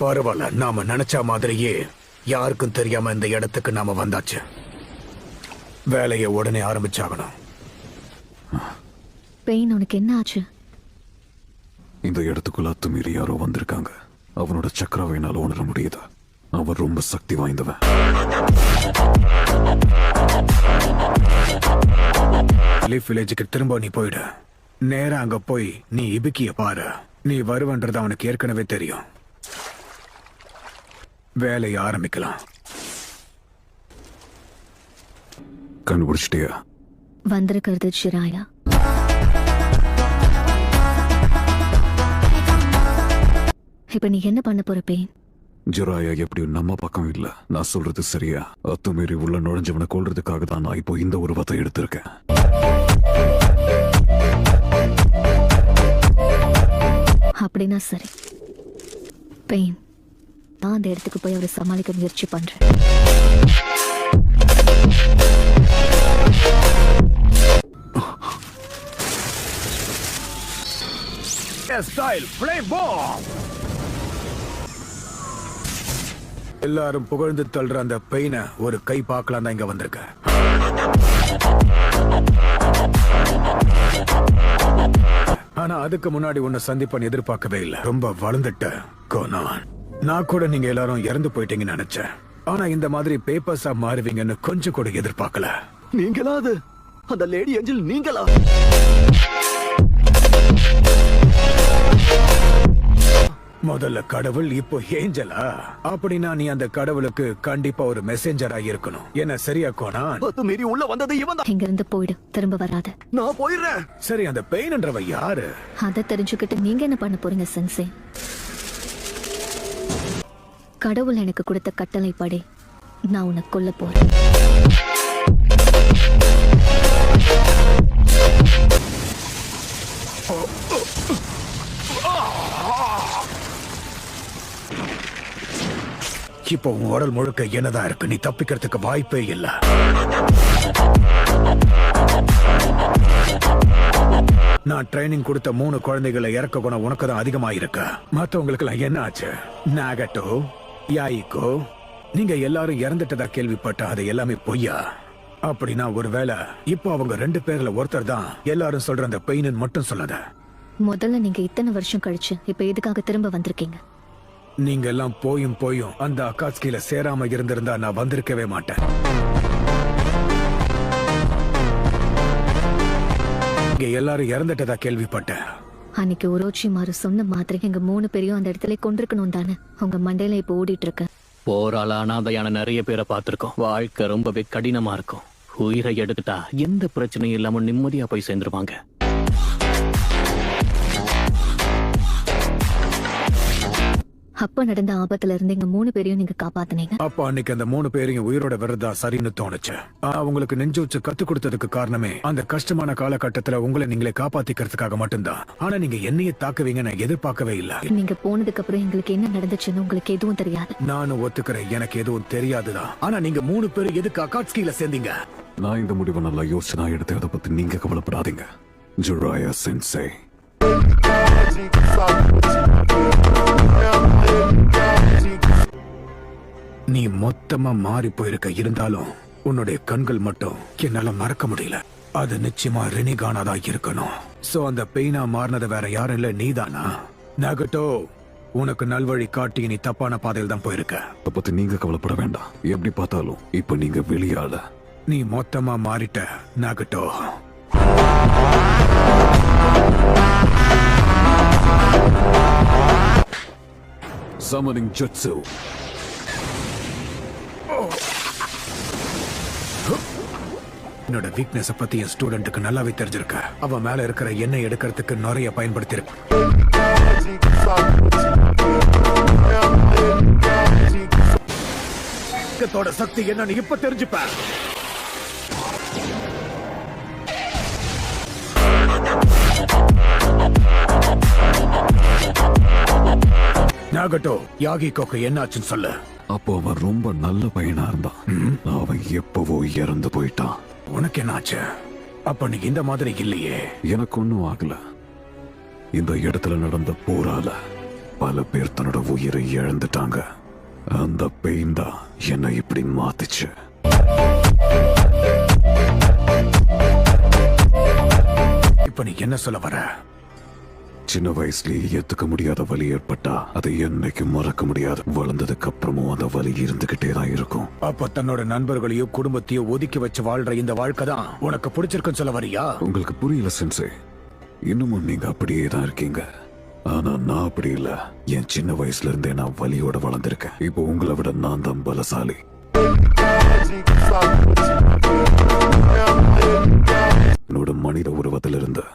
பரவாயில்ல, நாம நினைச்ச மாதிரியே யாருக்கும் தெரியாம இந்த இடத்துக்கு நாம வந்தாச்சு. வேலையை உடனே ஆரம்பிச்சாகணும். பெயின், உனக்கு என்ன ஆச்சு? இந்த இடத்துக்குள்ள அத்துமீறி யாரோ வந்திருக்காங்க. அவனோட சக்கரவையினால உணர முடியுது. அவன் ரொம்ப சக்தி வாய்ந்தவன். லீஃப் வில்லேஜுக்கு திரும்ப நீ போயிடு. நேரா அங்க போய் நீ இபிக்கிய பாரு. நீ வருவன்றது அவனுக்கு ஏற்கனவே தெரியும். வேலையை ஆரம்பிக்கலாம். கண்டுபிடிச்சிட்டியா? வந்திருக்கிறது ஷிராயா. இப்ப நீ என்ன பண்ண போற பெயின்? ஜிராயா எப்படியும் நம்ம பக்கம் இல்ல. நான் சொல்றது சரியா? அத்துமீறி உள்ள நுழைஞ்சவனை கொல்றதுக்காக தான் நான் இப்போ இந்த உருவத்தை எடுத்திருக்கேன். அப்படின்னா சரி பெயின், நான் அந்த இடத்துக்கு போய் அவரை சமாளிக்க முயற்சி பண்றேன். எல்லாரும் புகழ்ந்து தள்ளுற அந்த பெயினை ஒரு கை பார்க்கலாம் தான் இங்க வந்திருக்க. ஆனா அதுக்கு முன்னாடி உன்னை சந்திப்பன் எதிர்பார்க்கவே இல்லை. ரொம்ப வளர்ந்துட்ட கோனான். நான் கூட நீங்க எல்லாரும் இறந்து போயிட்டீங்கன்னு நினைச்சேன். ஆனா இந்த மாதிரி பேப்பர்ஸா மாறுவீங்கன்னு கொஞ்சம் கூட எதிர்பார்க்கல. நீங்களா அது? அந்த லேடி ஏஞ்சல் நீங்களா? முதல்ல கடவுள், இப்போ ஏஞ்சலா? அப்படின்னா நீ அந்த கடவுளுக்கு கண்டிப்பா ஒரு மெசேஞ்சரா இருக்கணும். என்ன சரியா கோனான்? மீறி உள்ள வந்தது இவன் தான். இங்க இருந்து போயிடு, திரும்ப வராத. நான் போயிடுறேன். சரி, அந்த பெயின்ன்றவ யாரு? அதை தெரிஞ்சுக்கிட்டு நீங்க என்ன பண்ண போறீங்க சென்சே? கடவுள் எனக்கு கொடுத்த கட்டளை படி நான் உன்னை கொல்ல போறேன். இப்போ உன் உடல் முழுக்க என்னதான் இருக்கு. நீ தப்பிக்கிறதுக்கு வாய்ப்பே இல்ல. நான் ட்ரைனிங் கொடுத்த 3 குழந்தைகளை இறக்க குணம் உனக்கு தான் அதிகமா இருக்கு. மத்தவங்களுக்கு எல்லாம் என்ன ஆச்சு? நாகட்டோ, யாயிக்கோ, நீங்க எல்லாரும் இறந்துட்டதா கேள்விப்பட்ட. அது எல்லாமே பொய்யா? அப்படின்னா ஒருவேளை இப்போ அவங்க 2 பேர்ல ஒருத்தர் தான் எல்லாரும் சொல்ற அந்த பெயின்னு மட்டும் சொல்லாத. முதல்ல நீங்க இத்தனை வருஷம் கழிச்சு இப்ப எதுக்காக திரும்ப வந்திருக்கீங்க? நீங்க எல்லாம் போயும் அந்த அக்காட்ஸ்கில சேராம இருந்திருந்தா நான் வந்திருக்கவே மாட்டேன். இங்க எல்லாரும் இறந்துட்டதா கேள்விப்பட்டேன். அன்னைக்கு உரோச்சி மாறு சொன்ன மாதிரி எங்க 3 பேரையும் அந்த இடத்துல கொண்டிருக்கணும் தானே உங்க மண்டையில இப்ப ஓடிட்டு இருக்கு. போரால அனாதையான நிறைய பேரை பார்த்திருக்கோம். வாழ்க்கை ரொம்பவே கடினமா இருக்கும். உயிரை எடுத்துட்டா எந்த பிரச்சனையும் இல்லாம நிம்மதியா போய் சேர்ந்துருவாங்க. அப்ப நடந்த ஆபத்துல இருந்து எங்க 3 பேரையும் நீங்க காப்பாத்தினீங்க. அப்ப அன்னைக்கு அந்த 3 பேரையும் உயிரோட விரதா சரின்னு தோணுச்சு. உங்களுக்கு நெஞ்சு வச்சு கத்து கொடுத்ததுக்கு காரணமே அந்த கஷ்டமான காலகட்டத்துல உங்களை நீங்களே காப்பாத்திக்கிறதுக்காக மட்டும்தான். ஆனா நீங்க என்னையே தாக்குவீங்க நான் எதிர்பார்க்கவே இல்ல. நீங்க போனதுக்கு அப்புறம் எங்களுக்கு என்ன நடந்துச்சுன்னு உங்களுக்கு எதுவும் தெரியாது. நானும் ஒத்துக்கிறேன், எனக்கு எதுவும் தெரியாதுதான். ஆனா நீங்க 3 பேரும் எதுக்கு அகாட்ஸ்கில சேர்ந்தீங்க? நான் இந்த முடிவை நல்லா யோசிச்சு நான் எடுத்து அதை பத்தி நீங்க கவலைப்படாதீங்க. ஜிராயா சென்சே, நீ மொத்தமா மாறி போயிருக்க. இருந்தாலும் உன்னுடைய கண்கள் மட்டும் என்னால மறக்க முடியல. அது நிச்சயமா ரெனிகானா இருக்கணும். சோ அந்த பெயினா மாறினது வேற யாரும் இல்ல, நீதானா? நகட்டோ, உனக்கு நல்வழி காட்டி நீ தப்பான பாதையில் தான் போயிருக்க. அதை பத்தி நீங்க கவலைப்பட வேண்டாம். எப்படி பார்த்தாலும் இப்ப நீங்க வெளியால. நீ மொத்தமா மாறிட்ட நகட்டோ. Summoning Jutsu. என்னோட வீக்னஸ் பத்தி என் ஸ்டூடெண்ட்டுக்கு நல்லாவே தெரிஞ்சிருக்க. அவன் மேல இருக்கிற எண்ணெய் எடுக்கிறதுக்கு நிறைய பயன்படுத்தி இருக்கு. சக்தி என்னன்னு இப்ப தெரிஞ்சுப்ப. நாகட்டோ, யாகிகோக்கு என்னாச்சுன்னு சொல்லு. அப்போ அவன் ரொம்ப நல்ல பையனா இருந்தான். அவன் எப்பவோ இறந்து போயிட்டான். உனக்கு என்னாச்சு? அப்ப நீ இந்த மாதிரி இல்லையே. எனக்கு ஒண்ணும் ஆகல. இந்த இடத்துல நடந்த போரால பல பேர் தன்னோட உயிரை இழந்துட்டாங்க. அந்த பெயின் தான் என்னை இப்படி மாத்துச்சு. இப்ப நீ என்ன சொல்ல வர? சின்ன வயசுலயே ஏத்துக்க முடியாத வலி ஏற்பட்டா அதை என்னைக்கு மறக்க முடியாது. வளர்ந்ததுக்கு அப்புறமும் அந்த வலி இருந்துகிட்டே தான் இருக்கும். அப்ப தன்னோட நண்பர்களையோ குடும்பத்தையோ ஒதுக்கி வச்சு வாழ்ற இந்த வாழ்க்கை தான் உனக்கு பிடிச்சிருக்குன்னு சொல்ல வரியா? உங்களுக்கு புரியல சென்சே. இன்னமும் நீங்க அப்படியே தான் இருக்கீங்க. ஆனா நான் அப்படி இல்ல. என் சின்ன வயசுல இருந்தே நான் வலியோட வளர்ந்திருக்கேன். இப்போ உங்களை விட நான் தான் பலசாலி. என்னோட மனித உருவத்திலிருந்து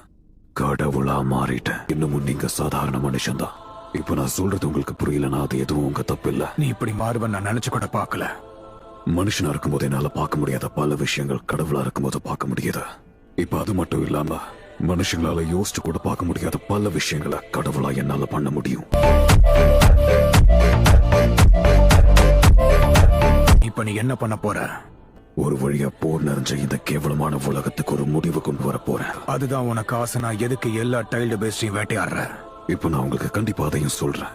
கடவுளா மாறிட்டேன். இன்னமும் நீங்க சாதாரண மனுஷன்தான். இப்ப நான் சொல்றது உங்களுக்கு புரியலனா அது எதுவும் உங்க தப்பு இல்ல. நீ இப்படி மாறுவன் நான் நினைச்சு கூட பார்க்கல. மனுஷனா இருக்கும்போது என்னால பார்க்க முடியாத பல விஷயங்கள் கடவுளா இருக்கும்போது பார்க்க முடியுது. இப்ப அது மட்டும் இல்லாம மனுஷங்களால யோசிச்சு கூட பார்க்க முடியாத பல விஷயங்களை கடவுளா என்னால பண்ண முடியும். இப்ப நீ என்ன பண்ண போற? ஒரு வழியா போர் நிறைஞ்ச இந்த கேவலமான உலகத்துக்கு ஒரு முடிவு கொண்டு வர போறேன். அதுதான் உனக்கு ஆசை. நான் எதுக்கு எல்லா டைல்டு பேஸ்டையும் வேட்டையாடுற? இப்ப நான் உங்களுக்கு கண்டிப்பா அதையும் சொல்றேன்.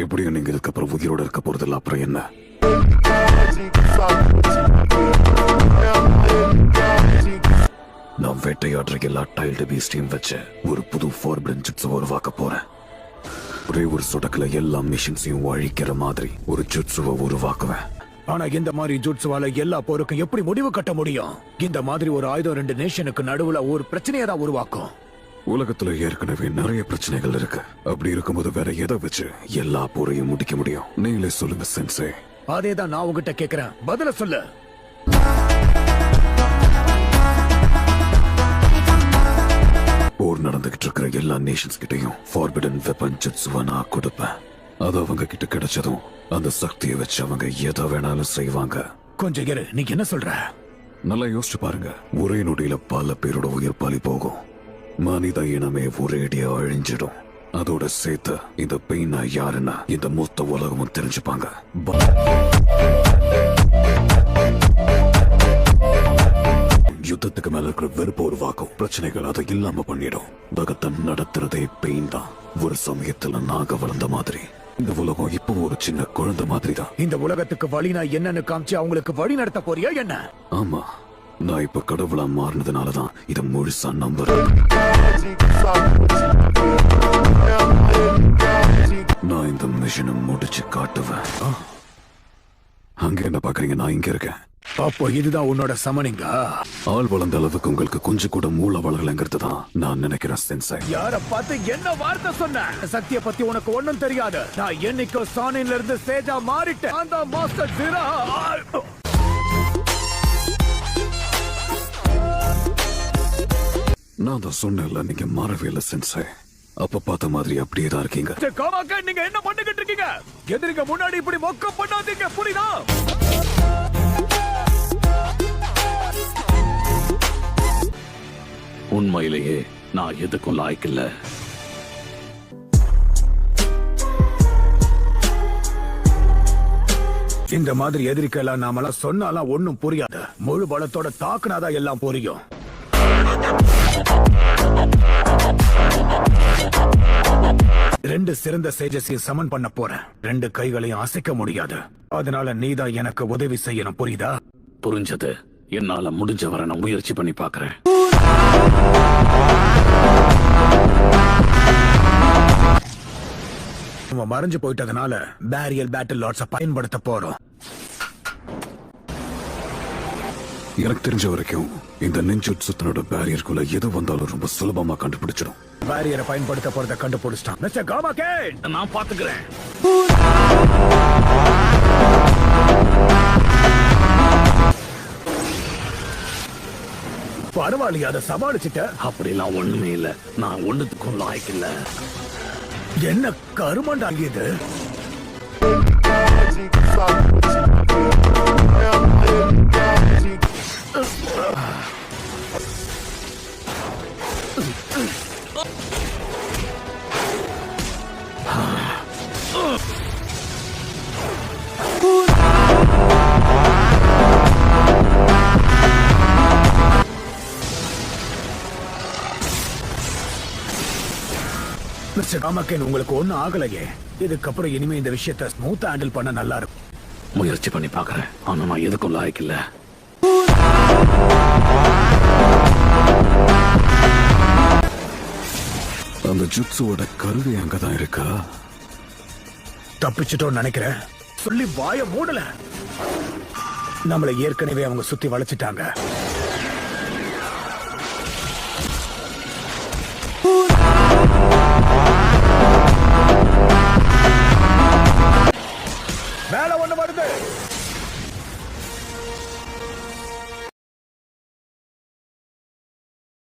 எப்படியும் நீங்க இதுக்கப்புறம் உயிரோட இருக்க போறதில்ல. அப்புறம் என்ன? நான் வேட்டையாடுற எல்லா டைல்டு பீஸ்டையும் வச்சு ஒரு புது ஃபார்பிடன் ஜுட்ஸை உருவாக்க போறேன். ஒரே ஒரு சொடக்குல எல்லா மிஷின்ஸையும் அழிக்கிற மாதிரி ஒரு ஜுட்ஸுவை உருவாக்குவேன். ஆனா இந்த மாதிரி ஜுட்ஸுவால எல்லா போருக்கும் எப்படி முடிவு கட்ட முடியும்? இந்த மாதிரி ஒரு ஆயுதம் 2 நேஷனுக்கு நடுவுல ஒரு பிரச்சனையை தான் உருவாக்கும். உலகத்துல ஏற்கனவே நிறைய பிரச்சனைகள் இருக்கு. அப்படி இருக்கும்போது வேற எதை வச்சு எல்லா போரையும் முடிக்க முடியும்? நீங்களே சொல்லுங்க சென்சே. அதேதான் நான் உங்ககிட்ட கேக்குறேன், பதில சொல்லு. போர் நடந்துகிட்டு இருக்கிற எல்லா நேஷன்ஸ் கிட்டையும் ஃபார்பிடன் வெப்பன் ஜுட்ஸுவை நான் கொடுப்பேன். அது அவங்க கிட்ட கிடைச்சதும் அந்த சக்தியை வச்சு அவங்க எதை வேணாலும் செய்வாங்க. கொஞ்சம் இரு, நீ என்ன சொல்ற? நல்லா யோசிச்சு பாருங்க. ஒரே நொடியில பல பேரோட உயிர் பலி போகும். மனித இனமே ஒரேடியா அழிஞ்சிடும். அதோட சேர்த்து இந்த பெயினா யாருன்னா இந்த மொத்த உலகமும் தெரிஞ்சுப்பாங்க. யுத்தத்துக்கு மேல இருக்கிற வெறுப்பு உருவாக்கும். பிரச்சனைகள் அதை இல்லாம பண்ணிடும். உலகத்தை நடத்துறதே பெயின் தான். ஒரு சமயத்துல நாக வளர்ந்த மாதிரி இந்த உலகம் இப்போ ஒரு சின்ன குழந்தை மாதிரி தான். இந்த உலகத்துக்கு வழி நான் என்னன்னு காமிச்சு அவங்களுக்கு வழி நடத்த போறியா என்ன? ஆமா, நான் இப்ப கடவுளா மாறினதுனாலதான் இதை முழுசா நம்புறேன். நான் இந்த மிஷனை முடிச்சு காட்டுவேன். அங்க என்ன பாக்குறீங்க? நான் இங்க இருக்கேன். அப்போ இதுதான் உன்னோட சமனிங்கா? ஆள் வளர்ந்த அளவுக்கு உங்களுக்கு கொஞ்சம் கூட மூளை வளரலங்கிறது தான் நான் நினைக்கிறேன் சென்சை. யார பார்த்து என்ன வார்த்தை சொன்ன? சத்திய பத்தி உனக்கு ஒண்ணும் தெரியாது. நான் என்னைக்கோ சானின்ல இருந்து சேஜா மாறிட்டேன். அந்த மாஸ்டர் ஜீரா. நான் தான் சொன்னேன்ல, நீங்க மாறவே இல்லை சென்சை. அப்ப பார்த்த மாதிரி அப்படியே தான் இருக்கீங்க. நீங்க என்ன பண்ணிக்கிட்டு இருக்கீங்க? எதிரிங்க முன்னாடி இப்படி மொக்க பண்ணாதீங்க, புரியுதா? உண்மையிலேயே நான் எதுக்கும் லாய்க்கில்ல. இந்த மாதிரி எதிரிக்கலாம் நாமெல்லாம் சொன்னாலாம் ஒண்ணும் புரியாது. முழு பலத்தோட தாக்குனாதான் எல்லாம் புரியும். ரெண்டு சிறந்த சேஜஸையும் சமன் பண்ண போறேன். 2 கைகளையும் அசைக்க முடியாது. அதனால நீதான் எனக்கு உதவி செய்யணும், புரியுதா? புரிஞ்சது. என்னால முடிஞ்ச வரை நான் முயற்சி பண்ணி பாக்குறேன். மறைஞ்சு போயிட்டதுனால பேரியல் பேட்டில் லாட்ஸை பயன்படுத்த போறோம். எனக்கு தெரிஞ்ச வரைக்கும் இந்த நெஞ்சுட்சுத்தனோட பேரியருக்குள்ள எது வந்தாலும் ரொம்ப சுலபமா கண்டுபிடிச்சிடும். பேரியரை பயன்படுத்த போறத கண்டுபிடிச்சிட்டான். மிஸ்டர் காமாகே, நான் பாத்துக்கிறேன். பரவாயில்லையா, அதை சமாளிச்சுட்ட? அப்படிலாம் ஒண்ணுமே இல்ல. நான் ஒண்ணுத்துக்கும் லாய்க்கில்ல. என்ன கருமண்டா இது? மிஸ்டர் காமக்கேன், உங்களுக்கு ஒண்ணும் ஆகலையே. இதுக்கப்புறம் இனிமே இந்த விஷயத்தை ஸ்மூத்தா ஹேண்டில் பண்ண நல்லா இருக்கும். முயற்சி பண்ணி பாக்குறேன், ஆனா நான் எதுக்கும் லாய்க்கு இல்ல. அந்த ஜுட்ஸுவோட கருவி அங்கதான் இருக்கா? தப்பிச்சிட்டோம்னு நினைக்கிறேன். சொல்லி வாய மூடல. நம்மளை ஏற்கனவே அவங்க சுத்தி வளைச்சிட்டாங்க.